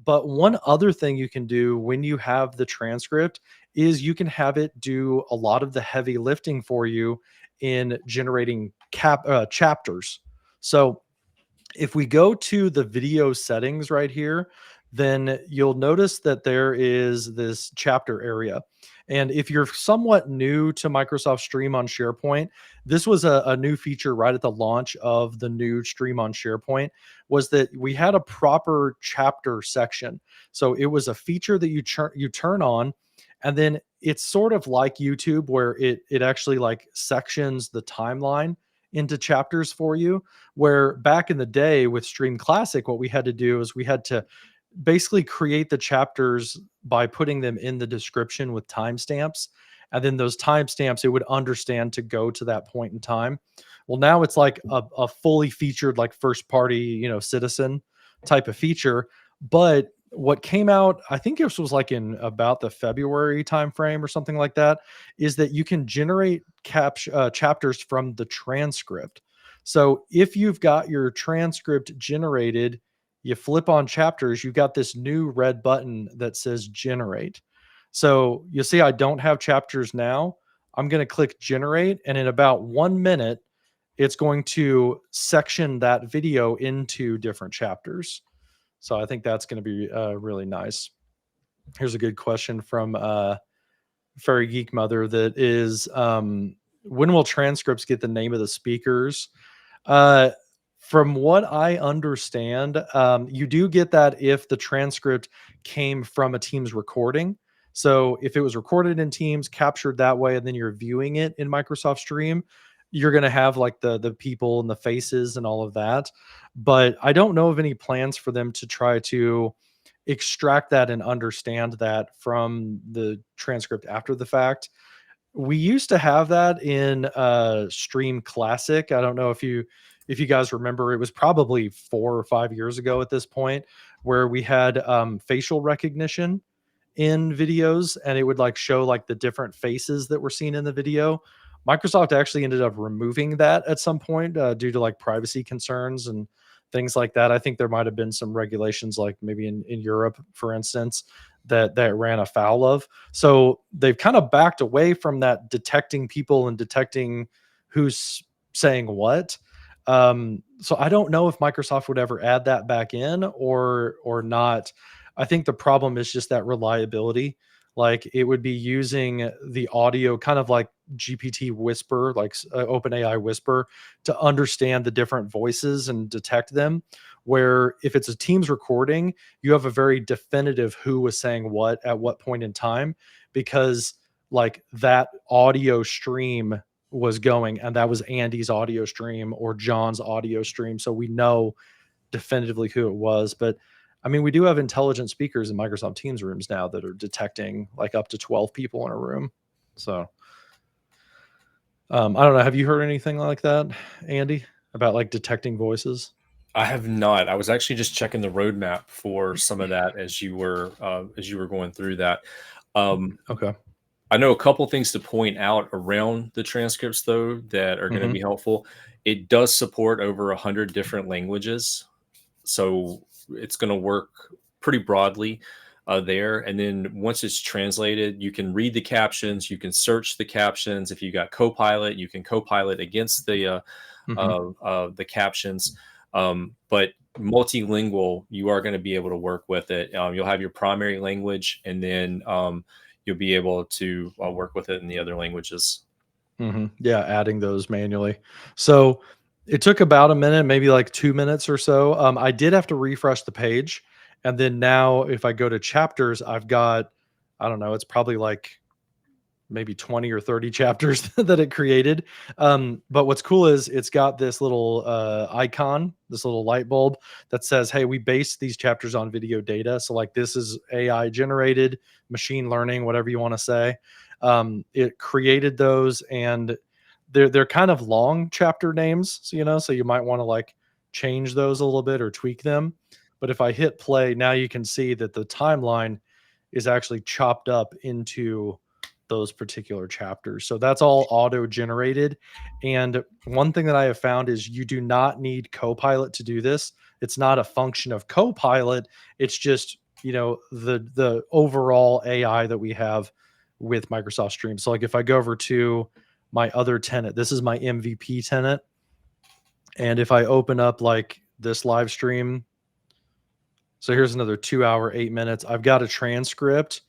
But one other thing you can do when you have the transcript is you can have it do a lot of the heavy lifting for you in generating chapters. So if we go to the video settings right here, then you'll notice that there is this chapter area. And if you're somewhat new to Microsoft Stream on SharePoint, this was a new feature right at the launch of the new Stream on SharePoint, was that we had a proper chapter section. So it was a feature that you turn on, and then it's sort of like YouTube where it actually like sections the timeline into chapters for you, where back in the day with Stream Classic, what we had to do is we had to basically create the chapters by putting them in the description with timestamps. And then those timestamps, it would understand to go to that point in time. Well, now it's like a fully featured, like first party, citizen type of feature. But what came out, I think this was like in about the February timeframe or something like that, is that you can generate chapters from the transcript. So if you've got your transcript generated, you flip on chapters, you've got this new red button that says generate. So you'll see I don't have chapters now. I'm going to click generate, and in about 1 minute, it's going to section that video into different chapters. So I think that's going to be really nice. Here's a good question from Fairy Geek Mother that is, when will transcripts get the name of the speakers? Uh, from what I understand, you do get that if the transcript came from a Teams recording. So if it was recorded in Teams, captured that way, and then you're viewing it in Microsoft Stream, you're going to have like the people and the faces and all of that. But I don't know of any plans for them to try to extract that and understand that from the transcript after the fact. We used to have that in Stream Classic. I don't know if you guys remember, it was probably 4 or 5 years ago at this point, where we had facial recognition in videos, and it would like show like the different faces that were seen in the video. Microsoft actually ended up removing that at some point due to like privacy concerns and things like that. I think there might have been some regulations, like maybe in Europe, for instance, that ran afoul of. So they've kind of backed away from that detecting people and detecting who's saying what. So I don't know if Microsoft would ever add that back in or not. I think the problem is just that reliability. Like it would be using the audio kind of like GPT Whisper, like OpenAI Whisper, to understand the different voices and detect them. Where if it's a Teams recording, you have a very definitive who was saying what at what point in time, because like that audio stream was going, and that was Andy's audio stream or John's audio stream. So we know definitively who it was. But I mean, we do have intelligent speakers in Microsoft Teams rooms now that are detecting like up to 12 people in a room. So I don't know. Have you heard anything like that, Andy, about like detecting voices? I have not. I was actually just checking the roadmap for some of that as you were going through that. Um, Okay. I know a couple things to point out around the transcripts, though, that are going to Hmm. be helpful. It does support over 100 different languages, so it's going to work pretty broadly there. And then once it's translated, you can read the captions, you can search the captions. If you got Copilot, you can Copilot against Hmm. the captions. But multilingual, you are going to be able to work with it. You'll have your primary language, and then you'll be able to work with it in the other languages. Yeah, adding those manually. So it took about a minute, maybe like 2 minutes or so. I did have to refresh the page. And then now, if I go to chapters, I've got, I don't know, it's probably like maybe 20 or 30 chapters that it created. But what's cool is it's got this little icon, this little light bulb that says, hey, we base these chapters on video data. So, like, this is AI generated, machine learning, whatever you want to say. It created those, and they're kind of long chapter names, so, so you might want to like change those a little bit or tweak them. But if I hit play, now you can see that the timeline is actually chopped up into those particular chapters. So that's all auto generated. And one thing that I have found is you do not need Copilot to do this. It's not a function of Copilot. It's just the overall AI that we have with Microsoft Stream. So like if I go over to my other tenant, this is my MVP tenant. And if I open up like this live stream, so here's another 2 hour, 8 minutes. I've got a transcript.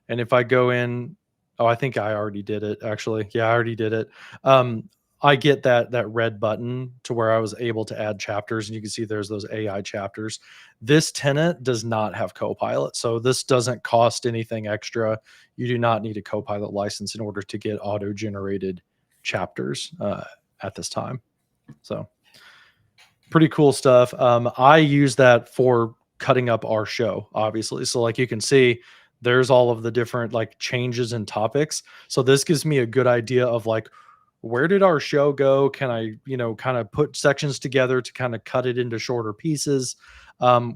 And if I go in, oh, I think I already did it actually. Yeah, I already did it. Um, I get that red button to where I was able to add chapters, and you can see there's those AI chapters. This tenant does not have Copilot, so this doesn't cost anything extra. You do not need a Copilot license in order to get auto-generated chapters at this time. So pretty cool stuff. I use that for cutting up our show, obviously. So like you can see, there's all of the different like changes and topics. So this gives me a good idea of like where did our show go? Can I, kind of put sections together to kind of cut it into shorter pieces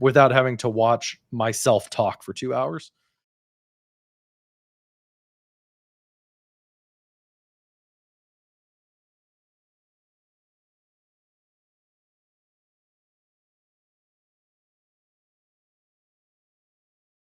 without having to watch myself talk for 2 hours?